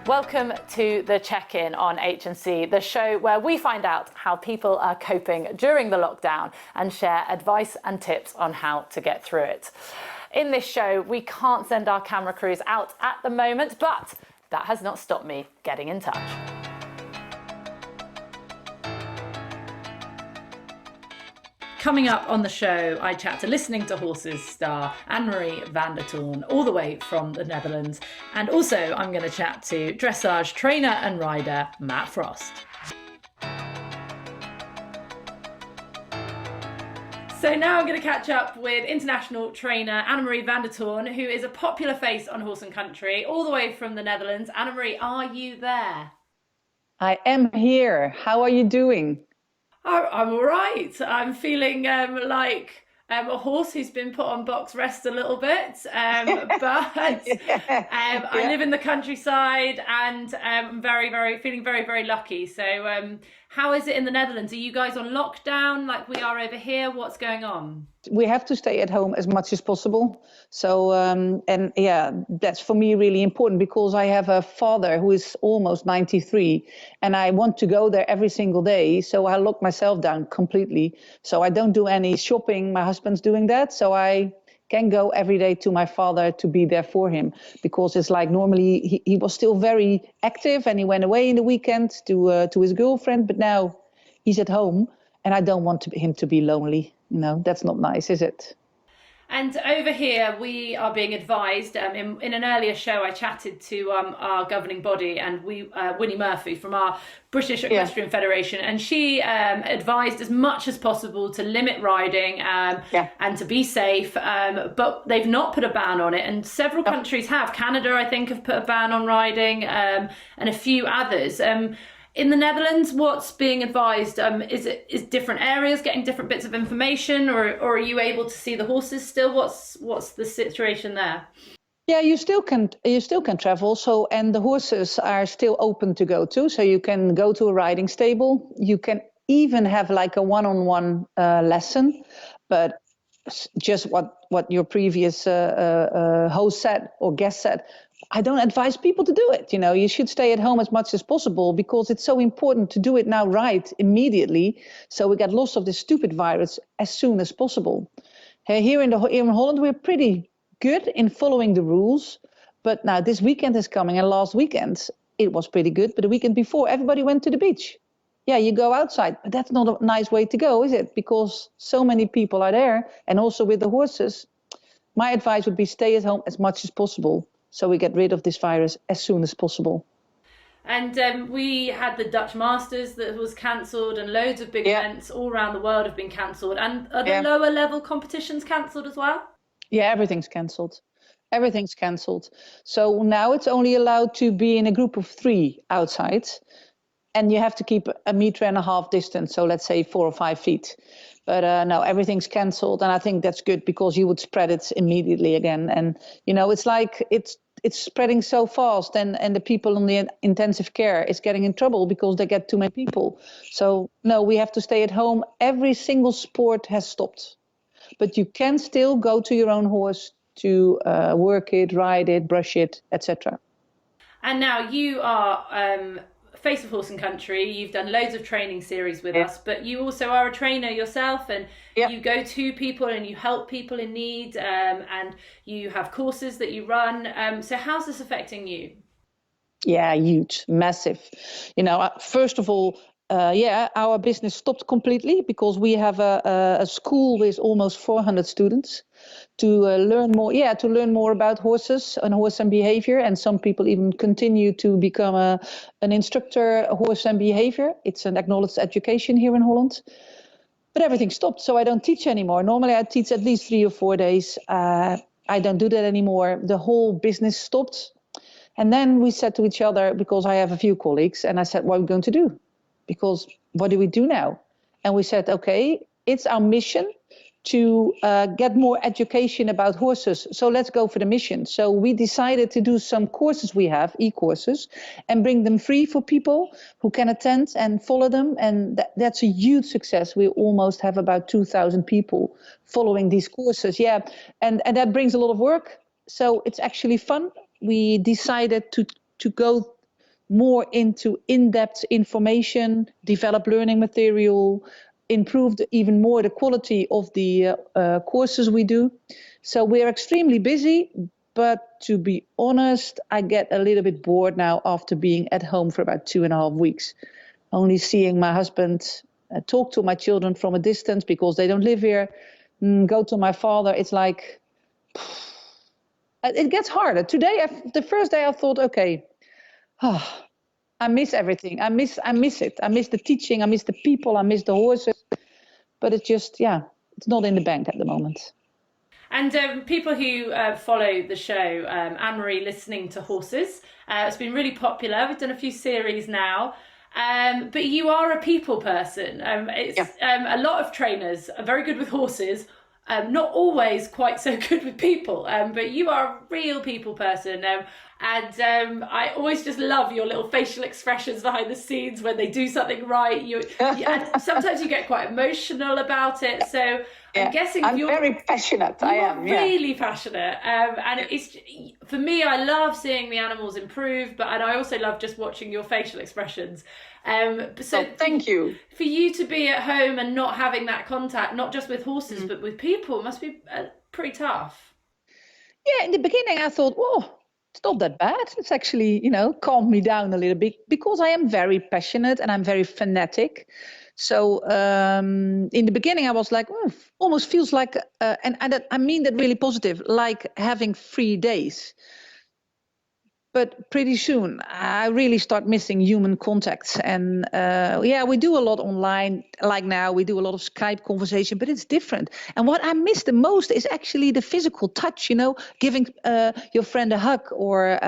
Welcome to the check-in on H&C, the show where we find out how people are coping during the lockdown and share advice and tips on how to get through it. In this show, we can't send our camera crews out at the moment, but that has not stopped me getting in touch. Coming up on the show, I chat to Listening to Horses star Annemarie van der Toorn, all the way from the Netherlands. And also, I'm going to chat to Dressage trainer and rider Mattie Frost. So now I'm going to catch up with international trainer Annemarie van der Toorn, who is a popular face on Horse and Country, all the way from the Netherlands. Annemarie, are you there? I am here. How are you doing? I'm all right. I'm feeling like a horse who's been put on box rest a little bit, but I live in the countryside and I'm feeling very lucky. So how is it in the Netherlands? Are you guys on lockdown like we are over here? What's going on? We have to stay at home as much as possible. So, and yeah, that's for me really important because I have a father who is almost 93 and I want to go there every single day. So I lock myself down completely. So I don't do any shopping. My husband's doing that. So I can go every day to my father to be there for him because it's like normally he was still very active and he went away in the weekend to his girlfriend. But now he's at home and I don't want him to be lonely. You know, that's not nice, is it? And over here, we are being advised. In an earlier show, I chatted to our governing body and Winnie Murphy from our British Equestrian Federation, and she advised as much as possible to limit riding and to be safe. But they've not put a ban on it, and several countries have. Canada, I think, have put a ban on riding, and a few others. In the Netherlands, what's being advised? Is different areas getting different bits of information, or are you able to see the horses still? What's the situation there? Yeah, you still can travel. So, and the horses are still open to go to. So you can go to a riding stable. You can even have like a one-on-one lesson, but just what your previous host said or guest said. I don't advise people to do it. You know, you should stay at home as much as possible because it's so important to do it now right immediately. So we get lost of this stupid virus as soon as possible. Here in Holland, we're pretty good in following the rules. But now this weekend is coming, and last weekend it was pretty good. But the weekend before, everybody went to the beach. Yeah, you go outside, but that's not a nice way to go, is it? Because so many people are there, and also with the horses. My advice would be stay at home as much as possible, so we get rid of this virus as soon as possible. And we had the Dutch Masters that was cancelled, and loads of big events all around the world have been cancelled. And are the lower level competitions cancelled as well? Yeah, everything's cancelled. Everything's cancelled. So now it's only allowed to be in a group of 3 outside. And you have to keep 1.5 meters distance, so let's say 4 or 5 feet. But no, everything's cancelled, and I think that's good because you would spread it immediately again. And you know, it's like it's spreading so fast, and the people on the intensive care is getting in trouble because they get too many people. So no, we have to stay at home. Every single sport has stopped, but you can still go to your own horse to work it, ride it, brush it, etc. And now you are face of Horse and Country. You've done loads of training series with us, but you also are a trainer yourself, and you go to people and you help people in need, and you have courses that you run. So how's this affecting you? Yeah, huge, massive. You know, first of all, our business stopped completely because we have a school with almost 400 students to learn more about horses and horse and behavior. And some people even continue to become an instructor, horse and behavior. It's an acknowledged education here in Holland. But everything stopped, so I don't teach anymore. Normally I teach at least 3 or 4 days. I don't do that anymore. The whole business stopped. And then we said to each other, because I have a few colleagues, and I said, what are we going to do? Because what do we do now? And we said, okay, it's our mission to get more education about horses. So let's go for the mission. So we decided to do some courses we have, e-courses, and bring them free for people who can attend and follow them. And that's a huge success. We almost have about 2,000 people following these courses. Yeah, and that brings a lot of work. So it's actually fun. We decided to go more into in-depth information, develop learning material, improve even more the quality of the courses we do. So we're extremely busy, but to be honest, I get a little bit bored now after being at home for about 2.5 weeks, only seeing my husband, talk to my children from a distance because they don't live here, go to my father. It's like, it gets harder. Today, the first day I thought, okay, I miss everything. I miss it. I miss the teaching. I miss the people. I miss the horses. But it's just, it's not in the bank at the moment. And people who follow the show, Annemarie Listening to Horses, it's been really popular. We've done a few series now. But you are a people person. A lot of trainers are very good with horses, not always quite so good with people, but you are a real people person. And I always just love your little facial expressions behind the scenes when they do something right. And sometimes you get quite emotional about it. So I'm guessing I'm very passionate. I am really passionate. And it's, for me, I love seeing the animals improve, and I also love just watching your facial expressions. So thank you. For you to be at home and not having that contact, not just with horses, but with people, must be pretty tough. Yeah, in the beginning I thought, it's not that bad. It's actually, calmed me down a little bit because I am very passionate and I'm very fanatic. So in the beginning I was like, almost feels like, and I mean that really positive, like having 3 days. But pretty soon, I really start missing human contacts. And we do a lot online. Like now, we do a lot of Skype conversation, but it's different. And what I miss the most is actually the physical touch, giving your friend a hug or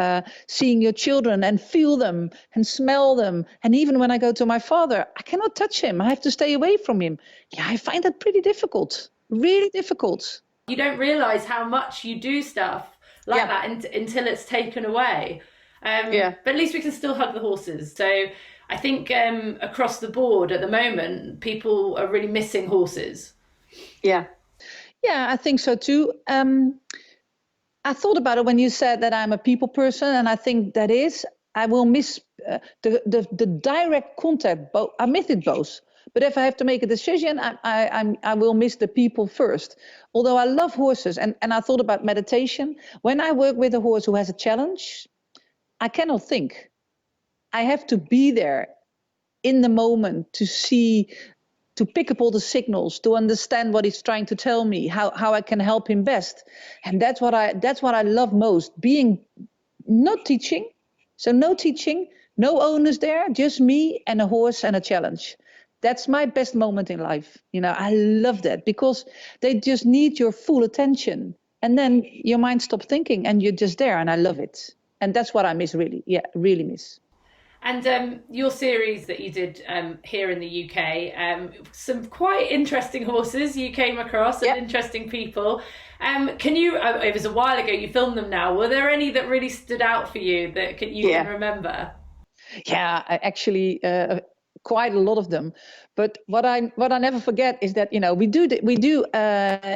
seeing your children and feel them and smell them. And even when I go to my father, I cannot touch him. I have to stay away from him. Yeah, I find that pretty difficult, really difficult. You don't realize how much you do stuff like that until it's taken away. But at least we can still hug the horses. So I think across the board at the moment, people are really missing horses. Yeah, I think so too. I thought about it when you said that I'm a people person, and I think that is, I will miss the direct contact. I miss it both. But if I have to make a decision, I will miss the people first. Although I love horses, and I thought about meditation. When I work with a horse who has a challenge, I cannot think. I have to be there in the moment to see, to pick up all the signals, to understand what he's trying to tell me, how I can help him best. And that's what I love most, being not teaching. So no teaching, no owners there, just me and a horse and a challenge. That's my best moment in life. I love that because they just need your full attention. And then your mind stops thinking and you're just there, and I love it. And that's what I miss, really. Yeah, really miss. And your series that you did here in the UK, some quite interesting horses you came across and interesting people. Can you, it was a while ago, you filmed them now. Were there any that really stood out for you that you can remember? Yeah, actually, quite a lot of them. But what I never forget is that we do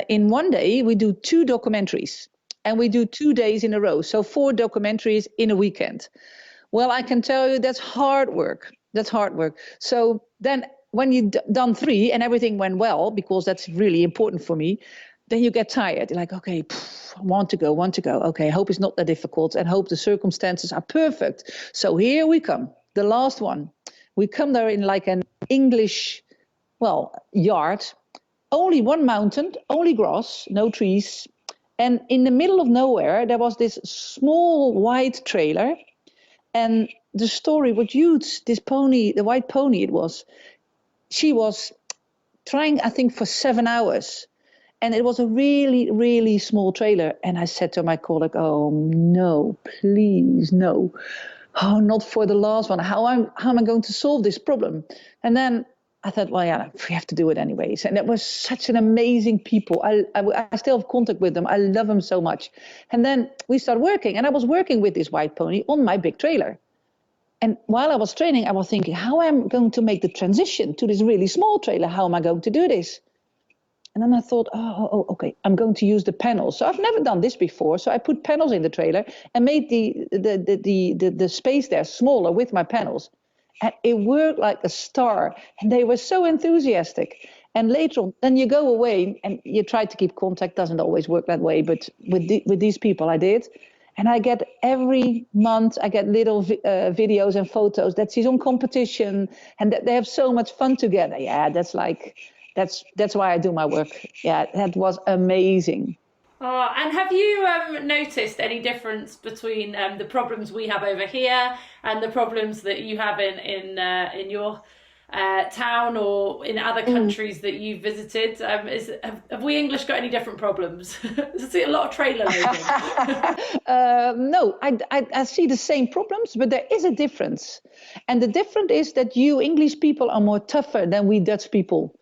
in one day we do 2 documentaries, and we do 2 days in a row, so 4 documentaries in a weekend. Well, I can tell you that's hard work. So then when you've done 3 and everything went well, because that's really important for me, then you get tired. You're like, okay, want to go. Okay, hope it's not that difficult and hope the circumstances are perfect. So here we come, the last one. We come there in like an English, yard, only one mountain, only grass, no trees. And in the middle of nowhere, there was this small white trailer. And the story, what huge, this pony, the white pony it was, she was trying, I think, for 7 hours. And it was a really, really small trailer. And I said to my colleague, oh, no, please, no. Oh, not for the last one. How am I going to solve this problem? And then I thought, we have to do it anyways. And it was such an amazing people. I still have contact with them. I love them so much. And then we started working, and I was working with this white pony on my big trailer. And while I was training, I was thinking, how am I going to make the transition to this really small trailer? How am I going to do this? And then I thought, okay, I'm going to use the panels. So I've never done this before. So I put panels in the trailer and made the space there smaller with my panels. And it worked like a star. And they were so enthusiastic. And later on, then you go away and you try to keep contact. Doesn't always work that way. But with these people, I did. And I get every month, I get little videos and photos that she's on competition and that they have so much fun together. Yeah, that's why I do my work. Yeah, that was amazing. Oh, and have you noticed any difference between the problems we have over here and the problems that you have in your town or in other countries that you've visited? Have we English got any different problems? I see a lot of trailer loading. No, I see the same problems, but there is a difference. And the difference is that you English people are more tougher than we Dutch people.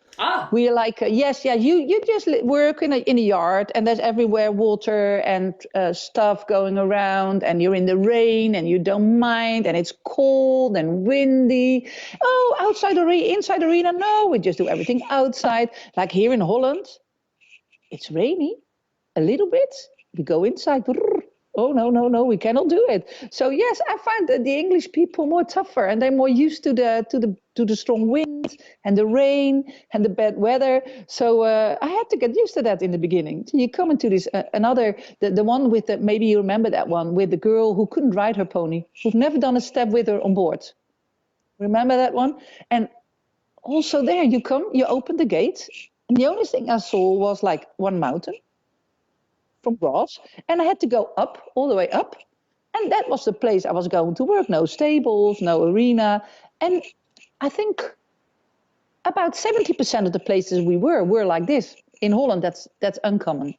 We're like, you just work in a yard and there's everywhere water and stuff going around and you're in the rain and you don't mind and it's cold and windy. Oh, outside arena, inside arena, no, we just do everything outside. Like here in Holland, it's rainy a little bit. We go inside. Oh, no, we cannot do it. So yes, I find that the English people more tougher and they're more used to the strong wind and the rain and the bad weather. So I had to get used to that in the beginning. So you come into this the one with maybe you remember that one with the girl who couldn't ride her pony, who've never done a step with her on board. Remember that one? And also there you open the gate and the only thing I saw was like one mountain from grass, and I had to go up, all the way up, and that was the place I was going to work. No stables, no arena, and I think about 70% of the places we were like this. In Holland, that's uncommon.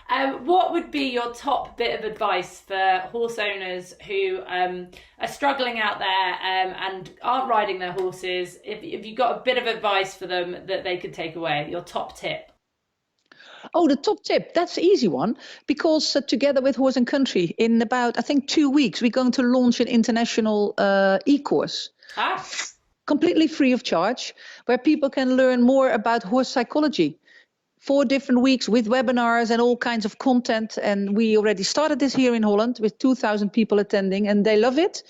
What would be your top bit of advice for horse owners who are struggling out there and aren't riding their horses? If you've got a bit of advice for them that they could take away, your top tip. Oh, the top tip, that's an easy one, because together with Horse and Country, in about, I think, 2 weeks, we're going to launch an international e-course. Completely free of charge, where people can learn more about horse psychology. 4 different weeks with webinars and all kinds of content. And we already started this here in Holland with 2,000 people attending and they love it.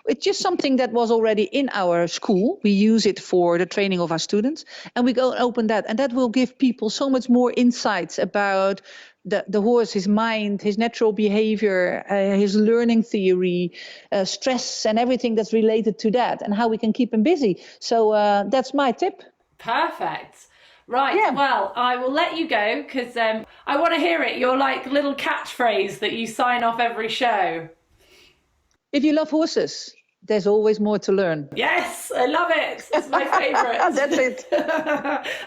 It's just something that was already in our school. We use it for the training of our students and we go and open that. And that will give people so much more insights about the horse, his mind, his natural behavior, his learning theory, stress and everything that's related to that and how we can keep him busy. So that's my tip. Perfect. Right, yeah. Well, I will let you go because I want to hear it. Your like little catchphrase that you sign off every show. If you love horses, there's always more to learn. Yes, I love it. It's my favourite. That's it.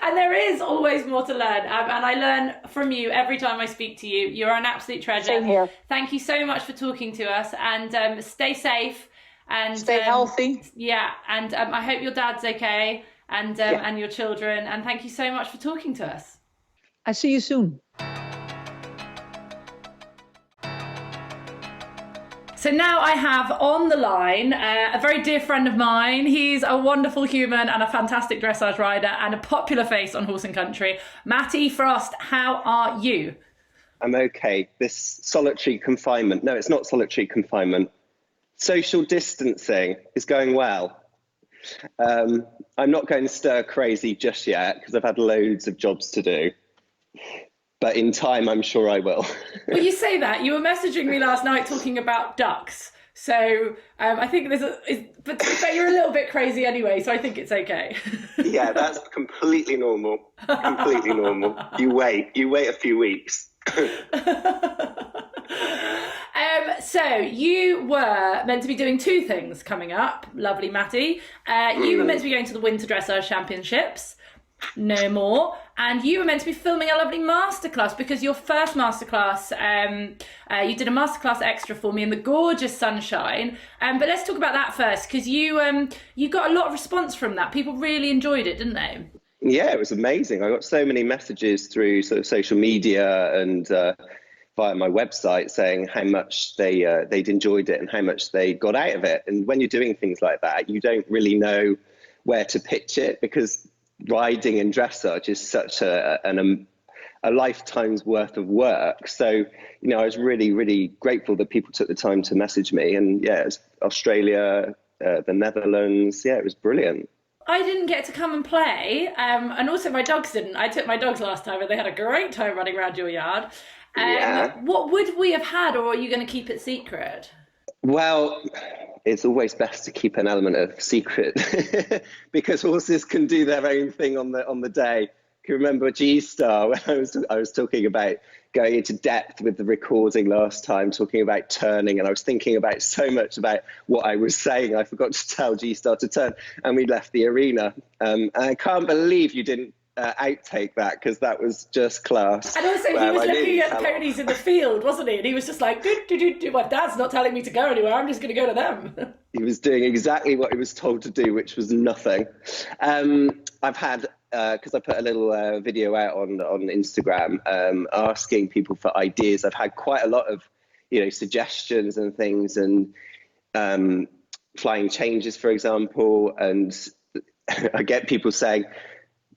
And there is always more to learn. And I learn from you every time I speak to you. You're an absolute treasure. Same here. Thank you so much for talking to us and stay safe. And stay healthy. Yeah, and I hope your dad's okay. And your children, and thank you so much for talking to us. I see you soon. So now I have on the line a very dear friend of mine. He's a wonderful human and a fantastic dressage rider and a popular face on Horse and Country. Mattie Frost, how are you? I'm okay. This solitary confinement, no, it's not solitary confinement. Social distancing is going well. I'm not going stir crazy just yet because I've had loads of jobs to do, but in time I'm sure I will. Well, you say that. You were messaging me last night talking about ducks, so I think but you're a little bit crazy anyway, so I think it's okay. Yeah, that's completely normal. Completely normal. You wait a few weeks. So you were meant to be doing 2 things coming up, lovely Mattie. You were meant to be going to the Winter Dressage Championships, no more, and you were meant to be filming a lovely masterclass because your first masterclass, you did a masterclass extra for me in the gorgeous sunshine. But let's talk about that first because you got a lot of response from that. People really enjoyed it, didn't they? Yeah, it was amazing. I got so many messages through sort of social media and via my website saying how much they'd enjoyed it and how much they got out of it. And when you're doing things like that, you don't really know where to pitch it because riding and dressage is such a lifetime's worth of work. So, you know, I was really, really grateful that people took the time to message me. And yeah, it was Australia, the Netherlands. Yeah, it was brilliant. I didn't get to come and play, and also my dogs didn't. I took my dogs last time and they had a great time running around your yard. What would we have had, or are you going to keep it secret? Well, it's always best to keep an element of secret because horses can do their own thing on the day. Can you remember Gstar when I was talking about going into depth with the recording last time, talking about turning, and I was thinking about so much about what I was saying. I forgot to tell Gstar to turn, and we left the arena. And I can't believe you didn't outtake that, because that was just class. And also, he was looking at the ponies in the field, wasn't he? And he was just like, my dad's not telling me to go anywhere. I'm just going to go to them. He was doing exactly what he was told to do, which was nothing. I've had, because I put a little video out on Instagram asking people for ideas. I've had quite a lot of, you know, suggestions and things, and flying changes, for example. And I get people saying,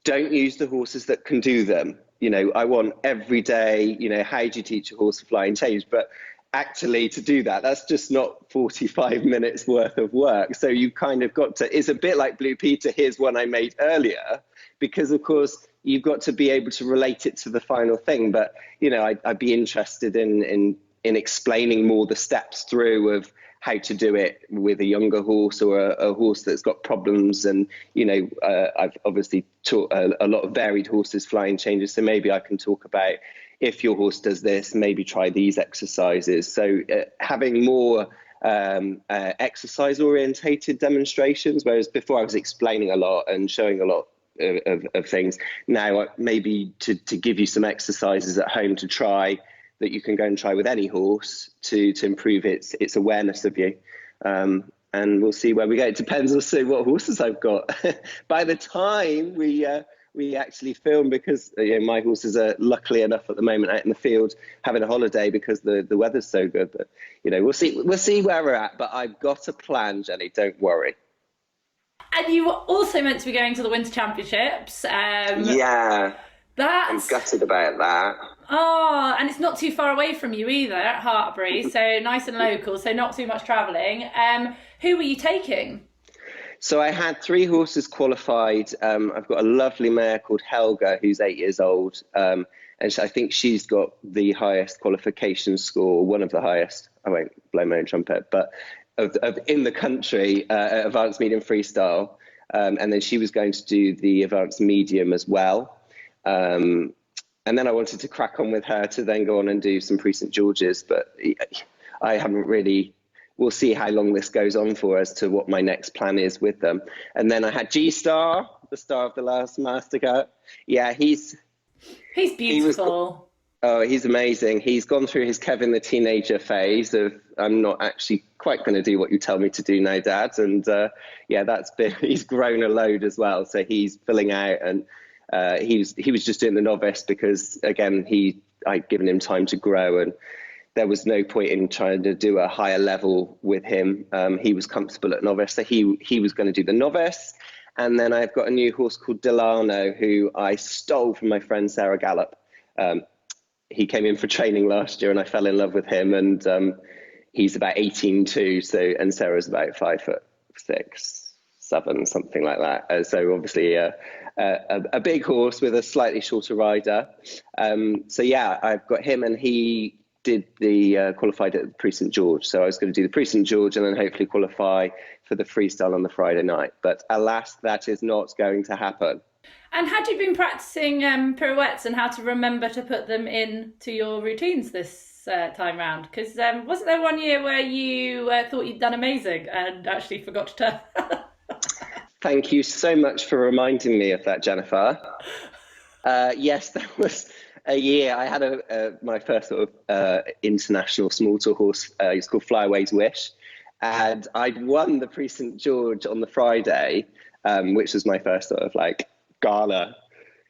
don't use the horses that can do them. You know, I want every day, you know, how do you teach a horse to fly and change? But actually to do that, that's just not 45 minutes worth of work. So you kind of got to, it's a bit like Blue Peter, here's one I made earlier, because of course you've got to be able to relate it to the final thing. But, you know, I'd be interested in explaining more the steps through of how to do it with a younger horse or a horse that's got problems. And, you know, I've obviously taught a lot of varied horses flying changes. So maybe I can talk about, if your horse does this, maybe try these exercises. So having more exercise orientated demonstrations, whereas before I was explaining a lot and showing a lot of things. Now, maybe to give you some exercises at home to try, that you can go and try with any horse to improve its awareness of you. And we'll see where we go. It depends also what horses I've got. By the time we actually film, because you know, my horses are luckily enough at the moment out in the field having a holiday because the weather's so good. But you know, we'll see where we're at. But I've got a plan, Jenny. Don't worry. And you were also meant to be going to the Winter Championships. Yeah. I'm gutted about that. Oh, and it's not too far away from you either, at Hartbury, so nice and local, so not too much travelling. Who were you taking? So I had 3 horses qualified. I've got a lovely mare called Helga, who's 8 years old, and I think she's got the highest qualification score, one of the highest. I won't blow my own trumpet, but in the country, advanced medium freestyle, and then she was going to do the advanced medium as well. And then I wanted to crack on with her to then go on and do some pre-St. George's, but I haven't really, we'll see how long this goes on for as to what my next plan is with them. And then I had Gstar, the star of the last Master Cup. Yeah, he's beautiful. He's amazing. He's gone through his Kevin the teenager phase of, I'm not actually quite going to do what you tell me to do now, Dad. And yeah, he's grown a load as well. So he's filling out, and he was just doing the novice because, again, I'd given him time to grow, and there was no point in trying to do a higher level with him. He was comfortable at novice, so he was going to do the novice. And then I've got a new horse called Delano, who I stole from my friend Sarah Gallop. He came in for training last year, and I fell in love with him. And he's about 18 too, and Sarah's about 5'6", 7, something like that. So obviously a big horse with a slightly shorter rider. So yeah, I've got him, and he did the qualified at the pre-St. George. So I was going to do the pre-St. George and then hopefully qualify for the freestyle on the Friday night. But alas, that is not going to happen. And had you been practicing pirouettes and how to remember to put them into your routines this time round? Because wasn't there one year where you thought you'd done amazing and actually forgot to turn? Thank you so much for reminding me of that, Jennifer. Yes, there was a year I had my first sort of international small tour horse. It's called Flyaway's Wish, and I'd won the pre-St. George on the Friday, which was my first sort of like gala.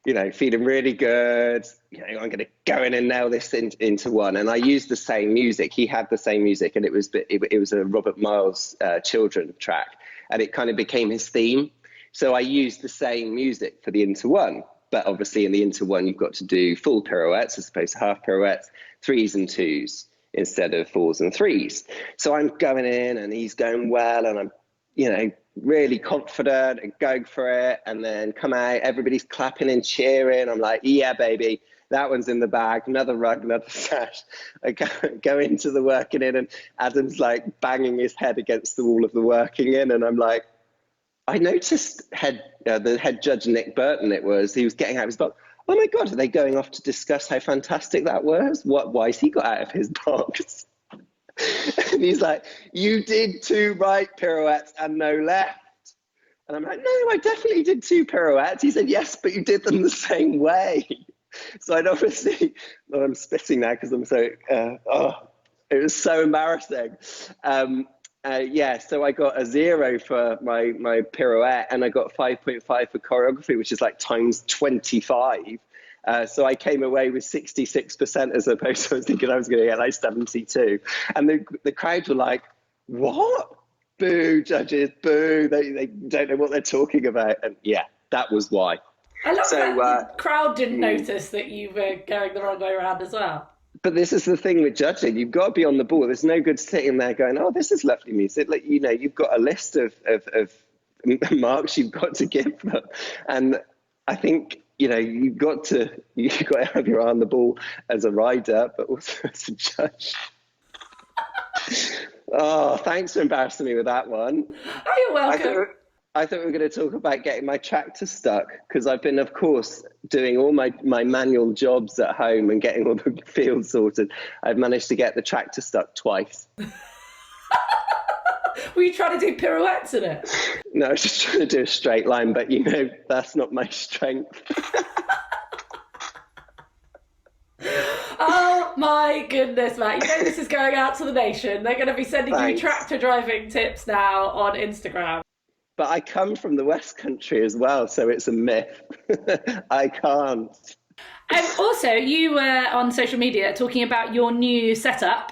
You know, feeling really good. You know, I'm going to go in and nail this into one. And I used the same music. He had the same music, and it was a Robert Miles children track. And it kind of became his theme. So I used the same music for the Inter One, but obviously in the Inter One, you've got to do full pirouettes as opposed to half pirouettes, 3s and 2s instead of 4s and 3s. So I'm going in and he's going well, and I'm, really confident and going for it. And then come out, everybody's clapping and cheering. I'm like, yeah, baby, that one's in the bag. Another rug, another sash. I go into the working in, and Adam's like banging his head against the wall of the working in. And I'm like, I noticed the head judge, Nick Burton, he was getting out of his box. Oh my God, are they going off to discuss how fantastic that was? Why's he got out of his box? And he's like, you did 2 right pirouettes and no left. And I'm like, no, I definitely did 2 pirouettes. He said, yes, but you did them the same way. So I'd obviously, well, I'm spitting now because I'm so, it was so embarrassing. So I got a 0 for my pirouette, and I got 5.5 for choreography, which is like times 25. So I came away with 66% as opposed to I was thinking I was going to get like 72. And the crowd were like, what? Boo, judges, boo. They don't know what they're talking about. And yeah, that was why. I love that the crowd didn't notice that you were going the wrong way around as well. But this is the thing with judging. You've got to be on the ball. There's no good sitting there going, oh, this is lovely music. Like, you've got a list of marks you've got to give them. And I think, you've got to have your eye on the ball as a rider, but also as a judge. Oh, thanks for embarrassing me with that one. Oh, you're welcome. I thought we were going to talk about getting my tractor stuck, because I've been, of course, doing all my manual jobs at home and getting all the fields sorted. I've managed to get the tractor stuck twice. Were you trying to do pirouettes in it? No, I was just trying to do a straight line, but that's not my strength. Oh my goodness, Matt. This is going out to the nation. They're going to be sending you tractor driving tips now on Instagram. But I come from the West Country as well, so it's a myth. I can't. Also, you were on social media talking about your new setup.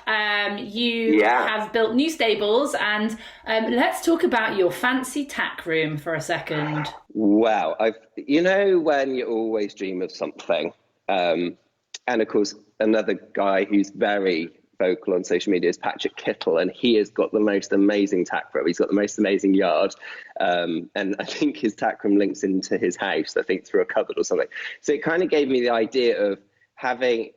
You have built new stables, and let's talk about your fancy tack room for a second. Wow. When you always dream of something, and of course, another guy who's very vocal on social media is Patrick Kittle, and he has got the most amazing tack room. He's got the most amazing yard, and I think his tack room links into his house, I think through a cupboard or something. So it kind of gave me the idea of having,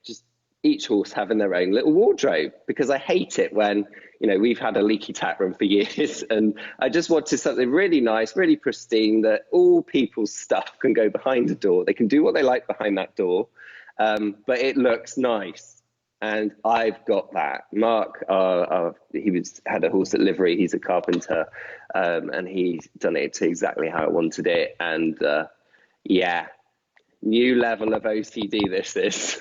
just each horse having their own little wardrobe, because I hate it when, we've had a leaky tack room for years, and I just wanted something really nice, really pristine, that all people's stuff can go behind the door. They can do what they like behind that door, but it looks nice. And I've got that. Mark, had a horse at livery. He's a carpenter, and he's done it to exactly how I wanted it. And new level of OCD this is.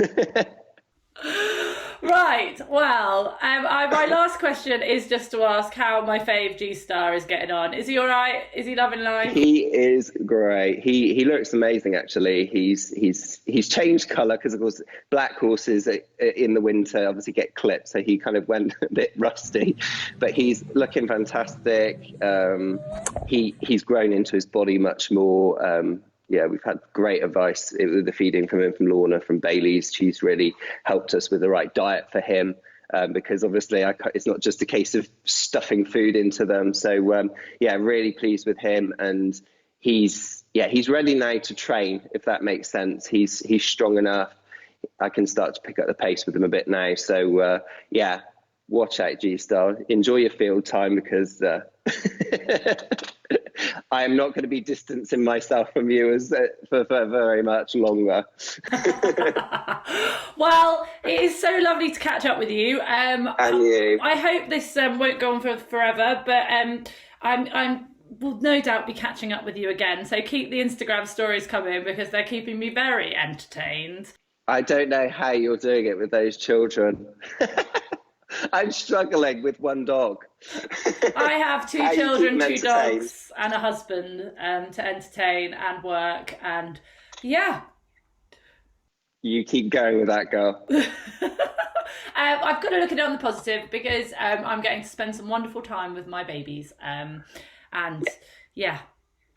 Right. Well, my last question is just to ask how my fave Gstar is getting on. Is he all right? Is he loving life? He is great. He looks amazing, actually. He's changed colour because, of course, black horses in the winter obviously get clipped, so he kind of went a bit rusty. But he's looking fantastic. He's grown into his body much more. We've had great advice with the feeding from Lorna, from Bailey's. She's really helped us with the right diet for him, because obviously it's not just a case of stuffing food into them. So really pleased with him, and he's ready now to train, if that makes sense. He's strong enough. I can start to pick up the pace with him a bit now. So watch out, Gstar. Enjoy your field time, because I am not going to be distancing myself from you for very much longer. Well, it is so lovely to catch up with you. And you. I hope this won't go on for forever, but I will no doubt be catching up with you again. So keep the Instagram stories coming, because they're keeping me very entertained. I don't know how you're doing it with those children. I'm struggling with one dog. I have 2 children, 2 dogs, and a husband to entertain and work, and You keep going with that, girl. I've got to look at it on the positive, because I'm getting to spend some wonderful time with my babies,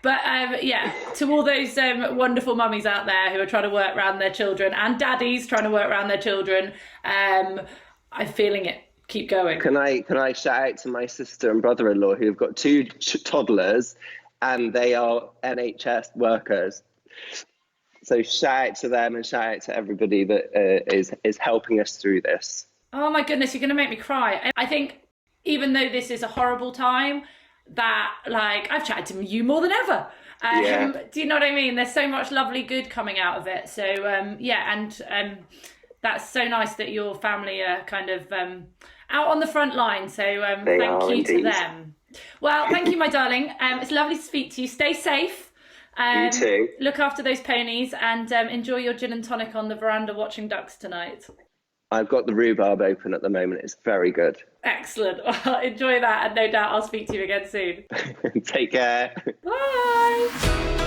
But yeah, to all those wonderful mummies out there who are trying to work around their children, and daddies trying to work around their children, I'm feeling it. Keep going. Can I shout out to my sister and brother-in-law who have got two toddlers, and they are NHS workers. So shout out to them and shout out to everybody that is helping us through this. Oh my goodness, you're going to make me cry. I think even though this is a horrible time, that like I've chatted to you more than ever. Do you know what I mean? There's so much lovely good coming out of it. So yeah, and that's so nice that your family are kind of out on the front line. So thank you to them. Well, thank you, my darling. It's lovely to speak to you. Stay safe. You too. Look after those ponies and enjoy your gin and tonic on the veranda watching ducks tonight. I've got the rhubarb open at the moment. It's very good. Excellent. Well, enjoy that, and no doubt I'll speak to you again soon. Take care. Bye.